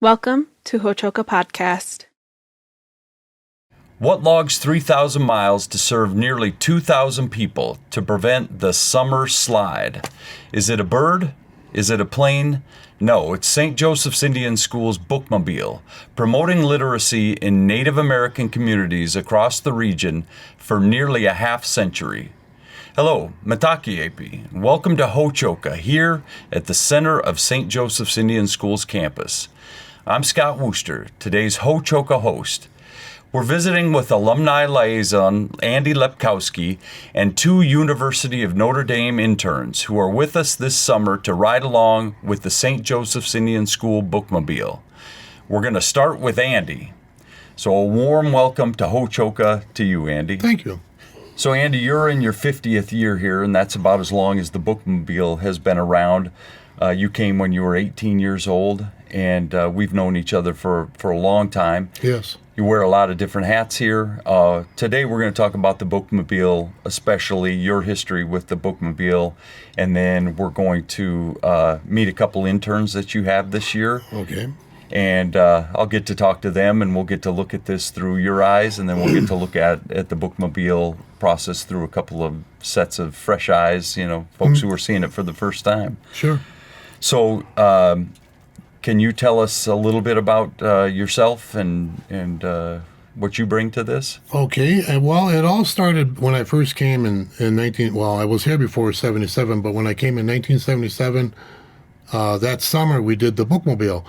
Welcome to Hochoka Podcast. What logs 3,000 miles to serve nearly 2,000 people to prevent the summer slide? Is it a bird? Is it a plane? No, it's St. Joseph's Indian School's Bookmobile, promoting literacy in Native American communities across the region for nearly a half century. Hello, Matakiepi, and welcome to Hochoka here at the center of St. Joseph's Indian School's campus. I'm Scott Wooster, today's Hochoka host. We're visiting with alumni liaison Andy Lepkowski and two University of Notre Dame interns who are with us this summer to ride along with the St. Joseph's Indian School Bookmobile. We're going to start with Andy. So a warm welcome to Hochoka to you, Andy. Thank you. So Andy, you're in your 50th year here, and that's about as long as the Bookmobile has been around. You came when you were 18 years old, and we've known each other for a long time. Yes. You wear a lot of different hats here. Today we're going to talk about the Bookmobile, especially your history with the Bookmobile, and then we're going to meet a couple interns that you have this year. Okay. And I'll get to talk to them, and we'll get to look at this through your eyes, and then we'll get to look at the Bookmobile process through a couple of sets of fresh eyes, folks who are seeing it for the first time. Sure. So can you tell us a little bit about yourself and what you bring to this? Okay. Well, it all started when I first came in I was here before 77, but when I came in 1977, that summer we did the Bookmobile.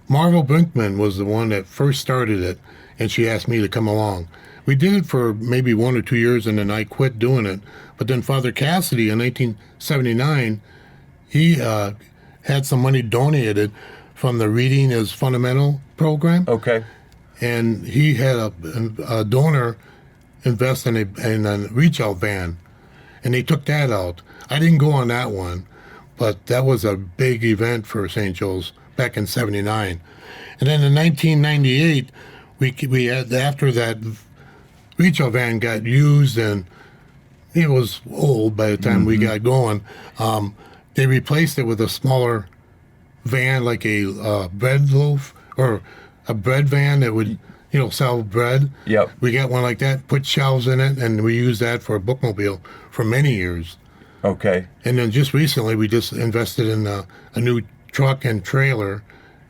Marvel Brinkman was the one that first started it, and she asked me to come along. We did it for maybe 1 or 2 years, and then I quit doing it. But then Father Cassidy in 1979, he had some money donated from the Reading is Fundamental program. Okay. And he had a donor invest in a reach-out van, and they took that out. I didn't go on that one, but that was a big event for St. Joe's back in 79. And then in 1998, we had, after that reach-out van got used and it was old by the time we got going, they replaced it with a smaller van, like a bread loaf or a bread van that would, sell bread. Yep. We got one like that, put shelves in it, and we used that for a Bookmobile for many years. Okay. And then just recently, we just invested in a new truck and trailer,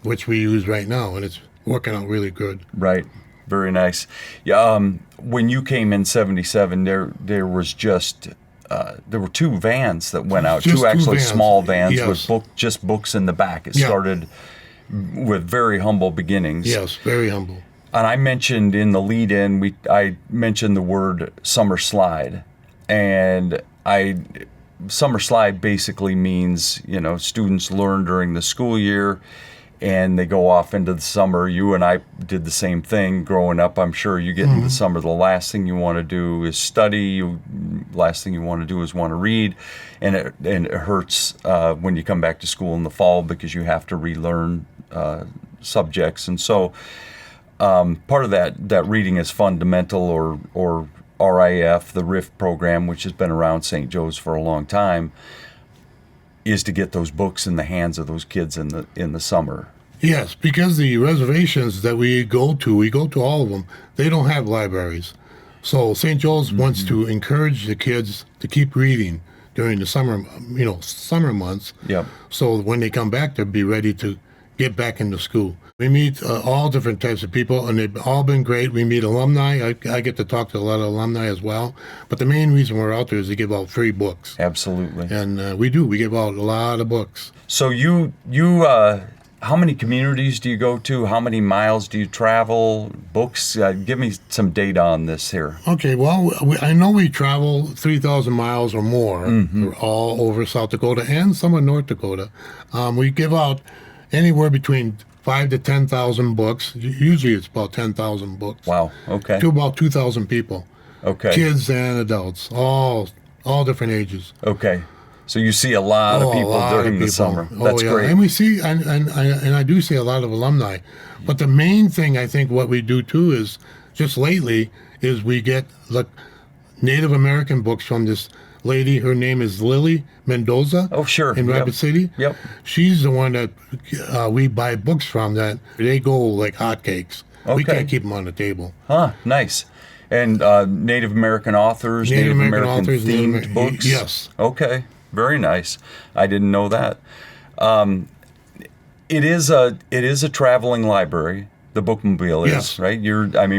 which we use right now, and it's working out really good. Right. Very nice. Yeah. When you came in 77, there was just there were two vans that went out, Just two actually vans. small vans Yes. with just books in the back. It Yeah. started with very humble beginnings. Yes, very humble. And I mentioned in the lead-in, I mentioned the word summer slide, and summer slide basically means students learn during the school year, and they go off into the summer. You and I did the same thing growing up. I'm sure you get into the summer, the last thing you want to do is study. Last thing you want to do is want to read, and it hurts when you come back to school in the fall because you have to relearn subjects. And so part of that reading is fundamental or RIF, the RIF program, which has been around St. Joe's for a long time, is to get those books in the hands of those kids in the summer. Yes, because the reservations that we go to all of them, they don't have libraries. So St. Joe's wants to encourage the kids to keep reading during the summer, summer months. Yep. So when they come back, they'll be ready to get back into school. We meet all different types of people, and they've all been great. We meet alumni. I get to talk to a lot of alumni as well. But the main reason we're out there is to give out free books. Absolutely. And we give out a lot of books. So you how many communities do you go to? How many miles do you travel? Books? Give me some data on this here. Okay, well, I know we travel 3,000 miles or more. We're all over South Dakota and some in North Dakota. We give out anywhere between 5,000 to 10,000 books. Usually it's about 10,000 books. Wow, okay. To about 2,000 people. Okay. Kids and adults, all different ages. Okay. So you see a lot of people during the summer. That's great. And we see, and I do see a lot of alumni. But the main thing I think what we do too is, just lately, is we get Native American books from this lady. Her name is Lily Mendoza. Oh, sure. In Rapid City. Yep. She's the one that we buy books from. That they go like hotcakes. We Okay. can't keep them on the table. Huh, nice. And Native American authors, Native American authors, themed books? Yes. Okay, very nice. I didn't know that. It is a traveling library. The bookmobile is, Yes. right?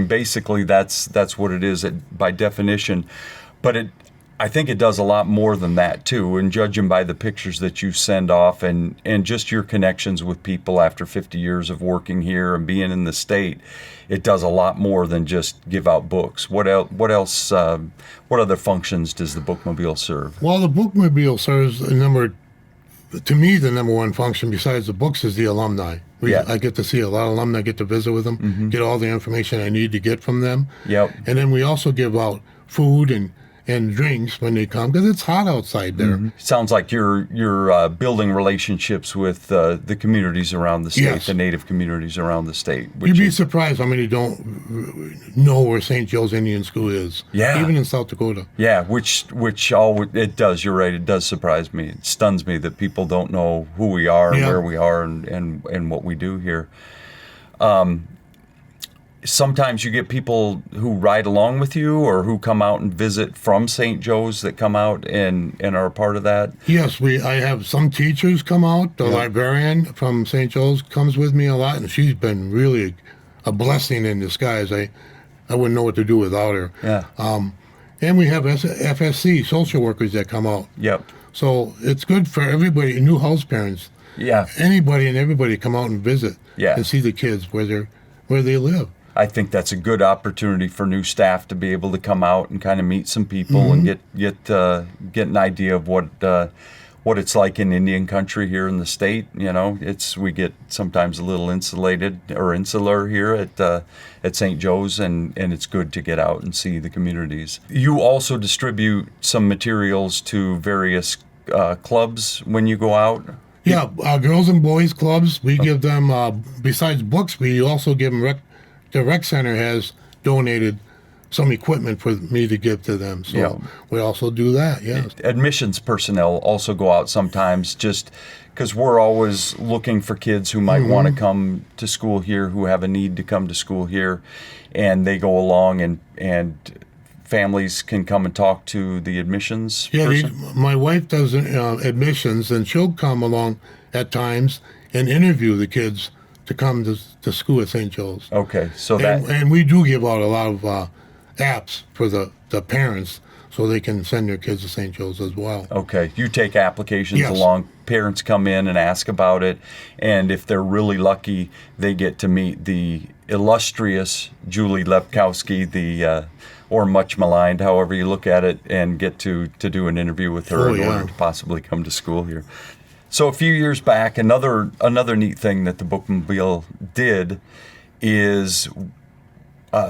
Basically that's what it is by definition. But I think it does a lot more than that too. And judging by the pictures that you send off and just your connections with people after 50 years of working here and being in the state, it does a lot more than just give out books. What else? What other functions does the bookmobile serve? Well, the bookmobile serves the number one function besides the books is the alumni. I get to see a lot of alumni, get to visit with them, get all the information I need to get from them. Yep. And then we also give out food and drinks when they come because it's hot outside there. Sounds like you're building relationships with the communities around the state, Yes. the Native communities around the state. You'd be surprised how many don't know where St. Joe's Indian School is. Yeah. Even in South Dakota. Yeah, which it does. You're right. It does surprise me. It stuns me that people don't know who we are and Yeah. where we are and what we do here. Sometimes you get people who ride along with you or who come out and visit from St. Joe's that come out and are a part of that. Yes, I have some teachers come out. The librarian from St. Joe's comes with me a lot, and she's been really a blessing in disguise. I wouldn't know what to do without her. Yeah. And we have FSC, social workers that come out. Yep. So it's good for everybody, new house parents. Yeah. Anybody and everybody come out and visit Yeah. and see the kids where they live. I think that's a good opportunity for new staff to be able to come out and kind of meet some people and get an idea of what it's like in Indian country here in the state. You know, we get sometimes a little insulated or insular here at St. Joe's, and it's good to get out and see the communities. You also distribute some materials to various clubs when you go out. Yeah, girls and boys clubs. We give them besides books, we also give them. The rec center has donated some equipment for me to give to them. So we also do that, yes. Admissions personnel also go out sometimes just because we're always looking for kids who might want to come to school here, who have a need to come to school here, and they go along and families can come and talk to the admissions person. My wife does admissions, and she'll come along at times and interview the kids to come to school at St. Joe's. Okay, so and we do give out a lot of apps for the parents so they can send their kids to St. Joe's as well. Okay, you take applications Yes. along. Parents come in and ask about it, and if they're really lucky, they get to meet the illustrious Julie Lepkowski, or much maligned, however you look at it, and get to do an interview with her in order to possibly come to school here. So a few years back, another neat thing that the bookmobile did is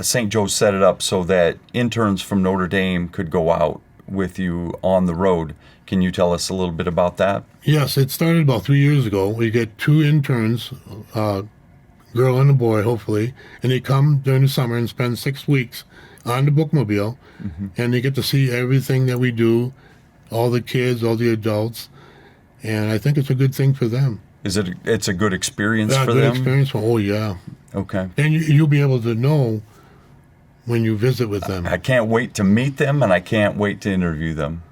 St. Joe's set it up so that interns from Notre Dame could go out with you on the road. Can you tell us a little bit about that? Yes, it started about 3 years ago. We get 2 interns, girl and a boy, hopefully, and they come during the summer and spend 6 weeks on the bookmobile, and they get to see everything that we do, all the kids, all the adults. And I think it's a good thing for them. It's a good experience for good them? Experience for, oh yeah. Okay. And you'll be able to know when you visit with them. I can't wait to meet them, and I can't wait to interview them.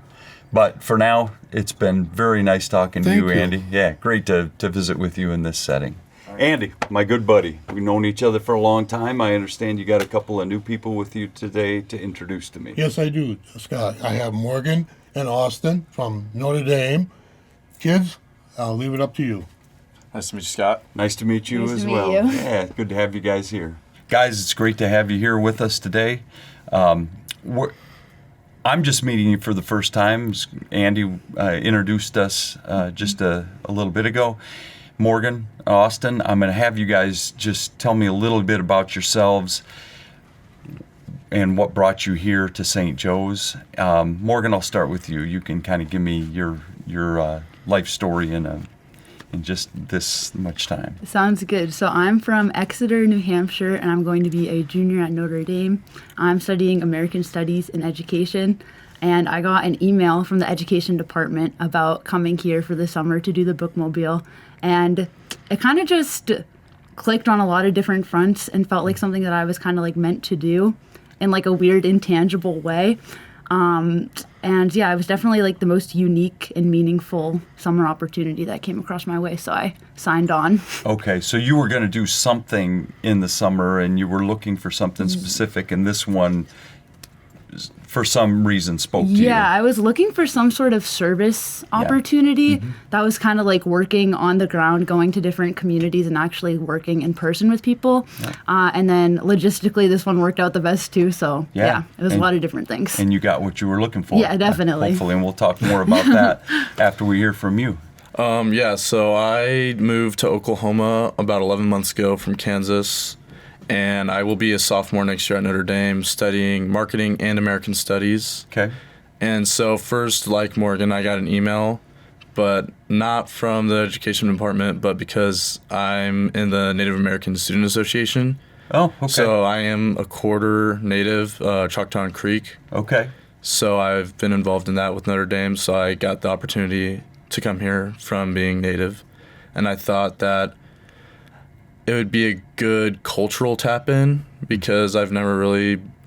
But for now, it's been very nice talking to you, Andy. Yeah, great to visit with you in this setting. Andy, my good buddy, we've known each other for a long time. I understand you got a couple of new people with you today to introduce to me. Yes, I do, Scott. I have Morgan and Austin from Notre Dame. Kids, I'll leave it up to you. Nice to meet you, Scott. Nice to meet you Nice as to meet well. you. Yeah, good to have you guys here. Guys, it's great to have you here with us today. I'm just meeting you for the first time. Andy introduced us just a little bit ago. Morgan, Austin, I'm going to have you guys just tell me a little bit about yourselves and what brought you here to St. Joe's. Morgan, I'll start with you. You can kind of give me your life story in just this much time. Sounds good. So I'm from Exeter, New Hampshire, and I'm going to be a junior at Notre Dame. I'm studying American Studies in Education. and I got an email from the education department about coming here for the summer to do the bookmobile, and it kind of just clicked on a lot of different fronts and felt like something that I was kind of like meant to do in like a weird intangible way. And yeah, it was definitely like the most unique and meaningful summer opportunity that came across my way, so I signed on. Okay, so you were going to do something in the summer and you were looking for something specific, and this one, for some reason, spoke to you. Yeah, I was looking for some sort of service opportunity that was kind of like working on the ground, going to different communities and actually working in person with people. And then logistically, this one worked out the best too. So yeah, it was a lot of different things. And you got what you were looking for. Yeah, definitely. Hopefully, and we'll talk more about that after we hear from you. So I moved to Oklahoma about 11 months ago from Kansas. And I will be a sophomore next year at Notre Dame studying marketing and American studies. Okay. And so first, like Morgan, I got an email, but not from the education department, but because I'm in the Native American Student Association. Oh, okay. So I am a quarter Native, Choctaw Creek. Okay. So I've been involved in that with Notre Dame. So I got the opportunity to come here from being Native. And I thought that it would be a good cultural tap-in because I've never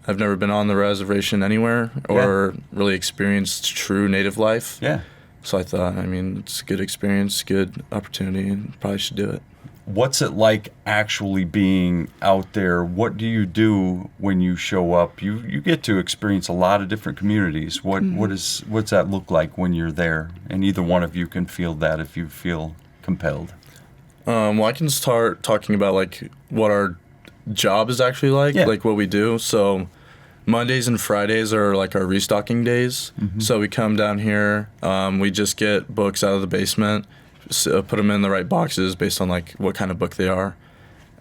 been on the reservation anywhere or really experienced true Native life. Yeah. So I thought, it's a good experience, good opportunity, and probably should do it. What's it like actually being out there? What do you do when you show up? You get to experience a lot of different communities. What's that look like when you're there? And either one of you can feel that if you feel compelled. Well, I can start talking about like what our job is actually like what we do. So Mondays and Fridays are like our restocking days. So we come down here, we just get books out of the basement, put them in the right boxes based on like what kind of book they are,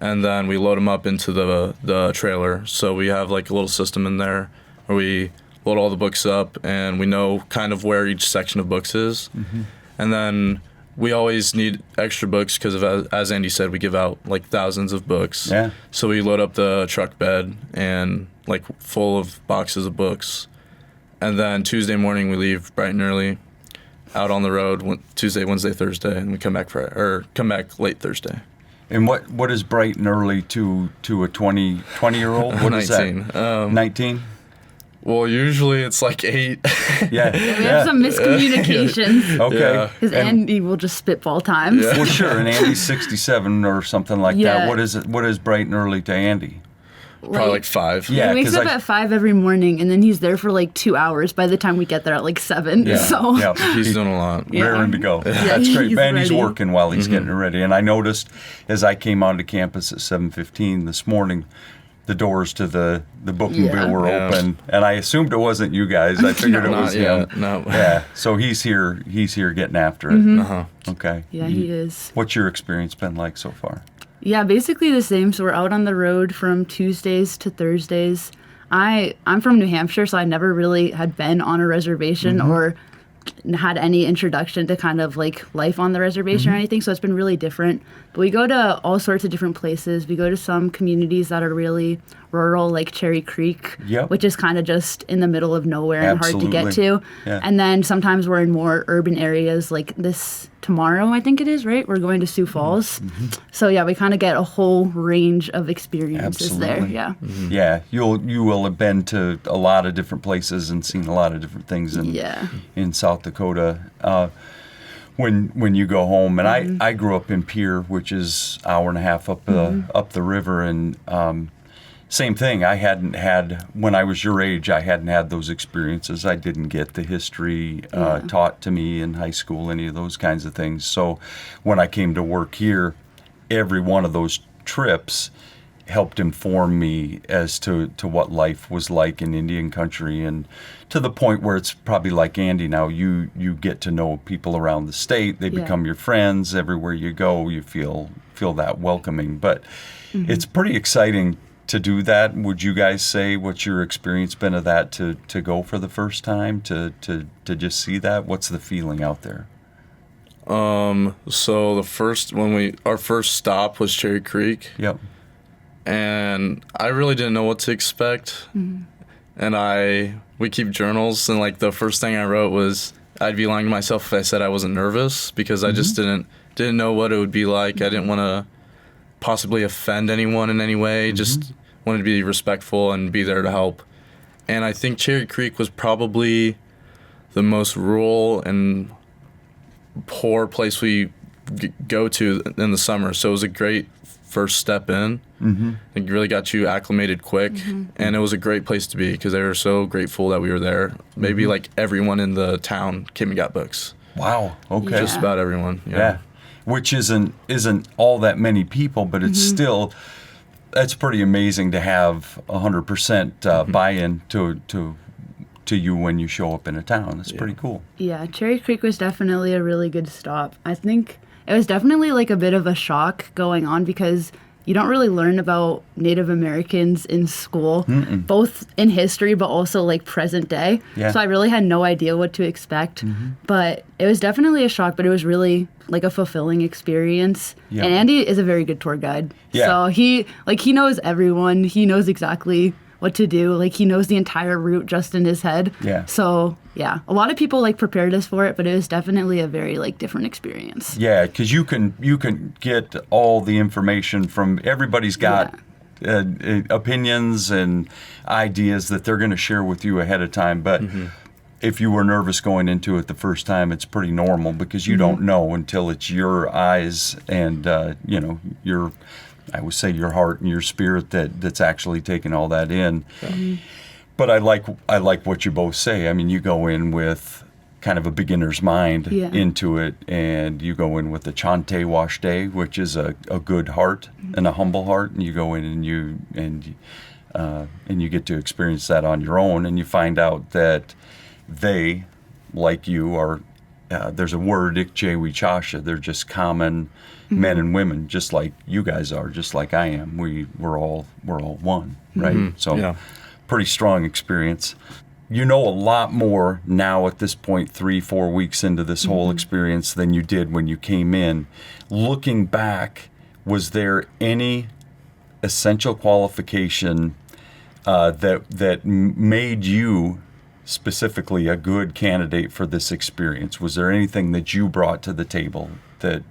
and then we load them up into the trailer. So we have like a little system in there where we load all the books up, and we know kind of where each section of books is, and then we always need extra books because, as Andy said, we give out like thousands of books. Yeah. So we load up the truck bed and like full of boxes of books. And then Tuesday morning we leave bright and early out on the road, Tuesday, Wednesday, Thursday, and we come back late Thursday. And what is bright and early to a 20-year-old? What 19. Is that? 19? Well, usually it's like 8. Yeah. We have some miscommunications. Okay. Because Andy will just spitball times. Well, sure. And Andy's 67 or something like that. Yeah. What is it? What is bright and early to Andy? Probably like 5. Yeah, he wakes up at 5 every morning, and then he's there for like 2 hours by the time we get there at like 7. Yeah. So He's doing a lot. Raring to go. Yeah, That's great. Man, he's ready. working while he's getting ready. And I noticed as I came onto campus at 7:15 this morning, the doors to the bookmobile were open, and I assumed it wasn't you guys. I figured it was him. No. Yeah. So he's here getting after it. Okay. yeah, he is. What's your experience been like so far? Yeah, basically the same. So we're out on the road from Tuesdays to Thursdays. I'm from New Hampshire, so I never really had been on a reservation or had any introduction to kind of like life on the reservation or anything, so it's been really different. But we go to all sorts of different places. We go to some communities that are really rural, like Cherry Creek, which is kind of just in the middle of nowhere and hard to get to. Yeah. And then sometimes we're in more urban areas, like this tomorrow, I think it is, right? We're going to Sioux Falls. So yeah, we kind of get a whole range of experiences there. Yeah. Yeah, you will have been to a lot of different places and seen a lot of different things in South Dakota when you go home. And I grew up in Pierre, which is an hour and a half up the river, and same thing. I hadn't had, when I was your age, I hadn't had those experiences. I didn't get the history taught to me in high school, any of those kinds of things. So when I came to work here, every one of those trips helped inform me as to what life was like in Indian country, and to the point where it's probably like Andy now. You get to know people around the state. They become your friends. Everywhere you go, you feel that welcoming. But it's pretty exciting to do that. Would you guys say what's your experience been of that, to go for the first time, to just see that? What's the feeling out there? So our first stop was Cherry Creek. Yep. And I really didn't know what to expect. and we keep journals, and like the first thing I wrote was I'd be lying to myself if I said I wasn't nervous, because I just didn't know what it would be like. I didn't want to possibly offend anyone in any way. Just wanted to be respectful and be there to help. And I think Cherry Creek was probably the most rural and poor place we go to in the summer. So it was a great first step in. It really got you acclimated quick. And it was a great place to be because they were so grateful that we were there. Maybe like everyone in the town came and got books. Wow. Okay. Just about everyone. Yeah. Which isn't all that many people, but it's still, that's pretty amazing to have 100% buy-in to you when you show up in a town. That's pretty cool. Yeah, Cherry Creek was definitely a really good stop. I think it was definitely like a bit of a shock going on because you don't really learn about Native Americans in school, both in history but also like present day. Yeah. So I really had no idea what to expect. But it was definitely a shock, but it was really like a fulfilling experience. Yeah. And Andy is a very good tour guide. Yeah. So he knows everyone. He knows exactly what to do. Like he knows the entire route just in his head. Yeah. So yeah, a lot of people like prepared us for it, but it was definitely a very like different experience. Yeah, because you can get all the information from everybody's got opinions and ideas that they're going to share with you ahead of time. But if you were nervous going into it the first time, it's pretty normal because you don't know until it's your eyes and your, I would say, your heart and your spirit that's actually taking all that in. But I like what you both say. I mean, you go in with kind of a beginner's mind into it, and you go in with a Chante Wash Day, which is a good heart and a humble heart, and you go in and you get to experience that on your own, and you find out that they, like you, are there's a word, Ikjewichasha. They're just common men and women, just like you guys are, just like I am. We're all one, right? So. Pretty strong experience. You know a lot more now at this point, 3-4 weeks into this whole experience, than you did when you came in. Looking back, was there any essential qualification that made you specifically a good candidate for this experience? Was there anything that you brought to the table that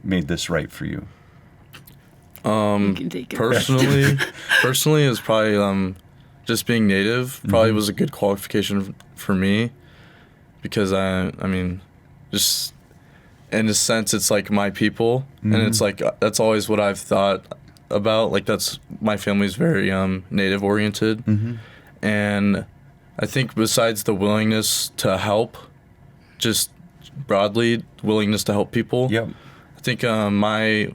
made this right for you? You can take it. Personally, is probably just being Native probably was a good qualification for me, because I mean, just in a sense, it's like my people, and it's like that's always what I've thought about. Like that's my family's very Native oriented, and I think besides the willingness to help, just broadly willingness to help people. Yep. I think my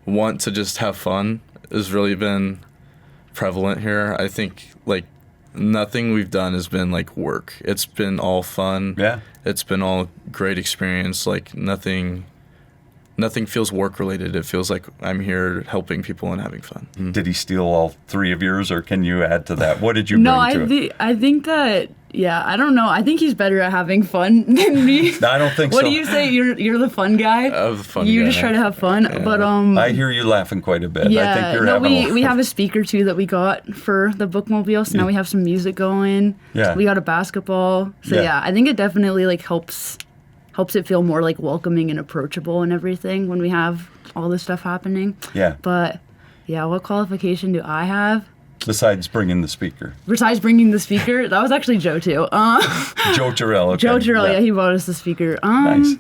want to just have fun has really been prevalent here. I think like nothing we've done has been like work. It's been all fun. Yeah. It's been all great experience. Like nothing feels work related. It feels like I'm here helping people and having fun. Did he steal all three of yours, or can you add to that? What did you bring to it? I think that, I don't know. I think he's better at having fun than me. No, I don't think What so. do you say? You're the fun guy? I'm the fun You guy. just try to have fun. Yeah. But I hear you laughing quite a bit. I think you're having a we have a speaker too that we got for the bookmobile. So now we have some music going. Yeah. We got a basketball. So I think it definitely like helps it feel more like welcoming and approachable and everything when we have all this stuff happening. Yeah. But what qualification do I have? Besides bringing the speaker. Besides bringing the speaker, that was actually Joe too. Joe Terrell. Okay. Joe Terrell, he bought us the speaker. Nice.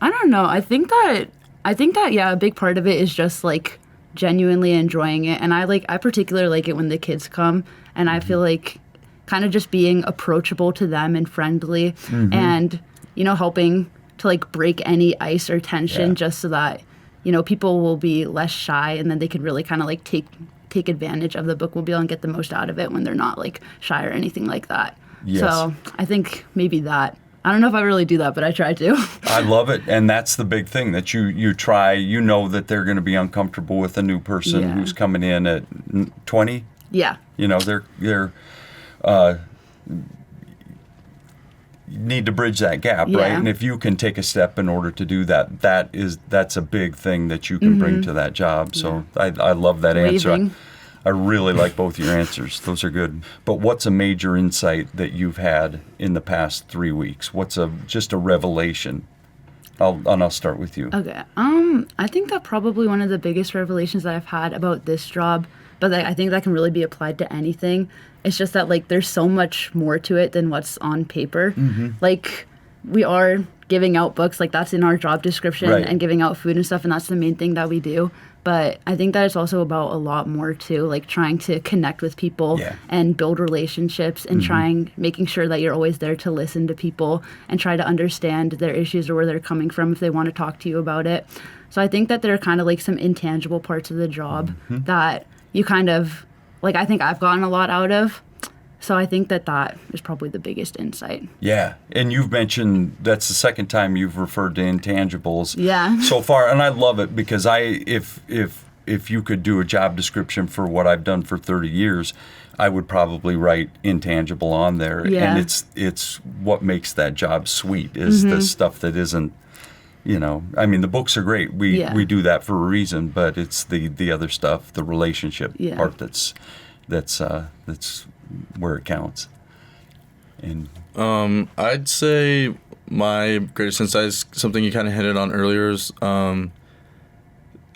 I don't know. I think that a big part of it is just like genuinely enjoying it, and I particularly like it when the kids come, and I feel like kind of just being approachable to them and friendly, and helping to like break any ice or tension, just so that people will be less shy, and then they could really kind of like take advantage of the bookmobile and get the most out of it when they're not like shy or anything like that. Yes. So I think maybe that. I don't know if I really do that, but I try to. I love it, and that's the big thing that you try. You know that they're going to be uncomfortable with a new person who's coming in at 20. Yeah. They're you need to bridge that gap, right? And if you can take a step in order to do that, that's a big thing that you can bring to that job. So I love that answer. I really like both your answers. Those are good. But what's a major insight that you've had in the past 3 weeks? What's just a revelation? I'll start with you. Okay. I think that probably one of the biggest revelations that I've had about this job, but like, I think that can really be applied to anything. It's just that like there's so much more to it than what's on paper. Like we are giving out books, like that's in our job description, Right. and giving out food and stuff, and that's the main thing that we do. But I think that it's also about a lot more too, like trying to connect with people Yeah. and build relationships and making sure that you're always there to listen to people and try to understand their issues or where they're coming from if they want to talk to you about it. So I think that there are kind of like some intangible parts of the job that you kind of, like I think I've gotten a lot out of. So I think that is probably the biggest insight. Yeah, and you've mentioned that's the second time you've referred to intangibles Yeah. so far, and I love it because if you could do a job description for what I've done for 30 years, I would probably write intangible on there. Yeah. And it's what makes that job sweet is the stuff that isn't, I mean, the books are great. We do that for a reason, but it's the other stuff, the relationship part that's where it counts. And I'd say my greatest insight is something you kind of hinted on earlier is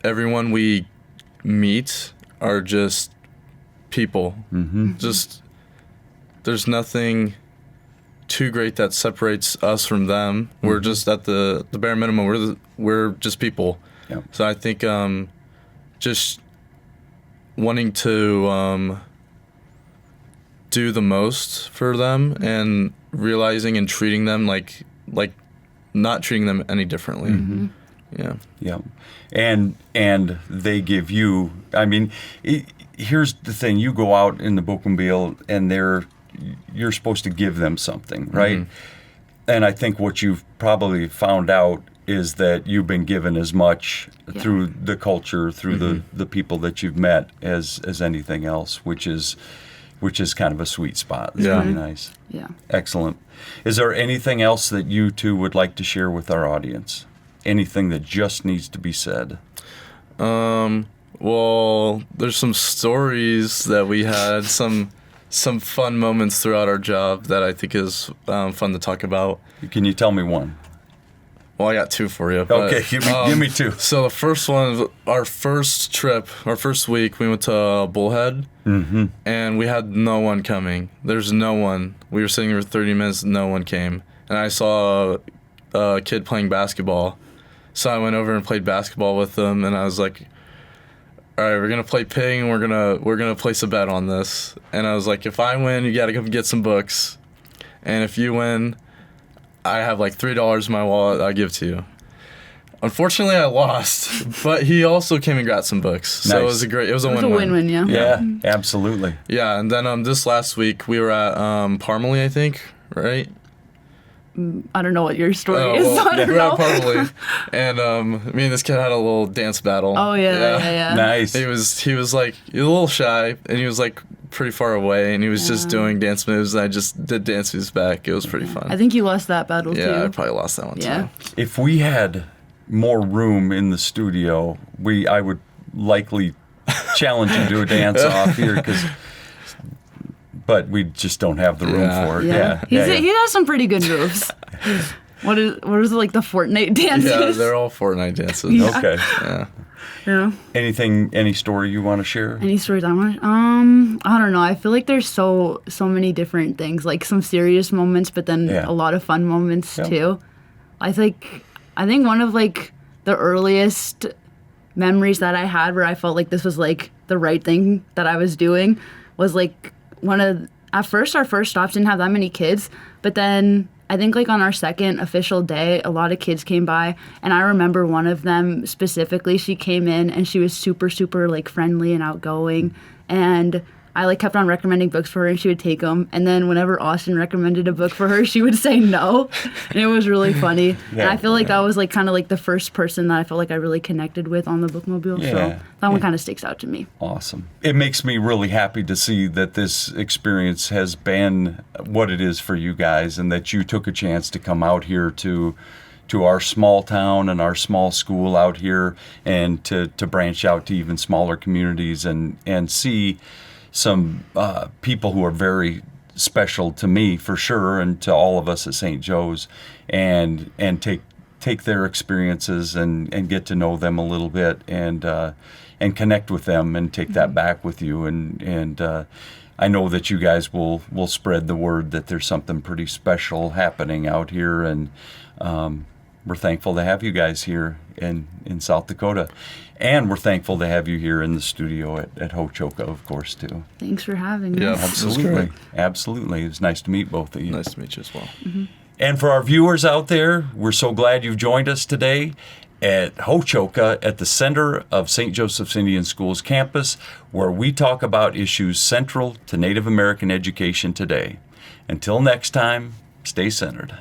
everyone we meet are just people. Just there's nothing too great that separates us from them. We're just at the bare minimum. We're just people. Yep. So I think just wanting to do the most for them and realizing and treating them like not treating them any differently. Yeah, and they give you. I mean, here's the thing: you go out in the bookmobile, and you're supposed to give them something, right? And I think what you've probably found out is that you've been given as much through the culture, through the people that you've met, as anything else, which is kind of a sweet spot. It's really nice. Yeah. Excellent. Is there anything else that you two would like to share with our audience? Anything that just needs to be said? Well, there's some stories that we had, some fun moments throughout our job that I think is fun to talk about. Can you tell me one? Well, I got two for you. But, Okay, give me two. So the first one, our first week, we went to Bullhead, and we had no one coming. There's no one. We were sitting here for 30 minutes, no one came. And I saw a kid playing basketball. So I went over and played basketball with them, and I was like, all right, we're going to play ping, and we're gonna place a bet on this. And I was like, if I win, you got to come get some books. And if you win, I have like $3 in my wallet I'll give to you. Unfortunately, I lost, but he also came and got some books. So Nice. it was a It's win-win. a win-win, yeah. Yeah, absolutely. Yeah, and then this last week we were at Parmalee, I think, right? I don't know what your story is. Well, I don't we were at know. Parmalee, and me and this kid had a little dance battle. Oh, yeah. Nice. He was like a little shy, and he was like pretty far away, and he was just doing dance moves, and I just did dance moves back. It was pretty fun. I think you lost that battle, too. Yeah, I probably lost that one Yeah. too. If we had more room in the studio, I would likely challenge you to a dance off here, but we just don't have the room Yeah. for it. Yeah. He has some pretty good moves. What is like the Fortnite dances? Yeah, they're all Fortnite dances. Yeah. Okay. Yeah. Yeah. Any story you want to share? Any stories I want? I don't know. I feel like there's so many different things, like some serious moments, but then Yeah. a lot of fun moments Yeah. too. I think one of like the earliest memories that I had where I felt like this was like the right thing that I was doing was like at first our first stops didn't have that many kids, but then I think like on our second official day, a lot of kids came by, and I remember one of them specifically. She came in and she was super, super like friendly and outgoing, and I like kept on recommending books for her, and she would take them. And then whenever Austin recommended a book for her, she would say no, and it was really funny. And I feel like that was like kind of like the first person that I felt like I really connected with on the bookmobile. Yeah. So that one kind of sticks out to me. Awesome. It makes me really happy to see that this experience has been what it is for you guys, and that you took a chance to come out here to to our small town and our small school out here, and to branch out to even smaller communities and see some people who are very special to me for sure, and to all of us at St. Joe's, and take their experiences and get to know them a little bit, and connect with them and take that back with you, and I know that you guys will spread the word that there's something pretty special happening out here, and we're thankful to have you guys here in South Dakota, and we're thankful to have you here in the studio at Ho-Chokeh, of course, too. Thanks for having me. Yeah, Absolutely. Absolutely. It was nice to meet both of you. Nice to meet you as well. And for our viewers out there, we're so glad you've joined us today at Ho-Chokeh at the center of St. Joseph's Indian Schools campus, where we talk about issues central to Native American education today. Until next time, stay centered.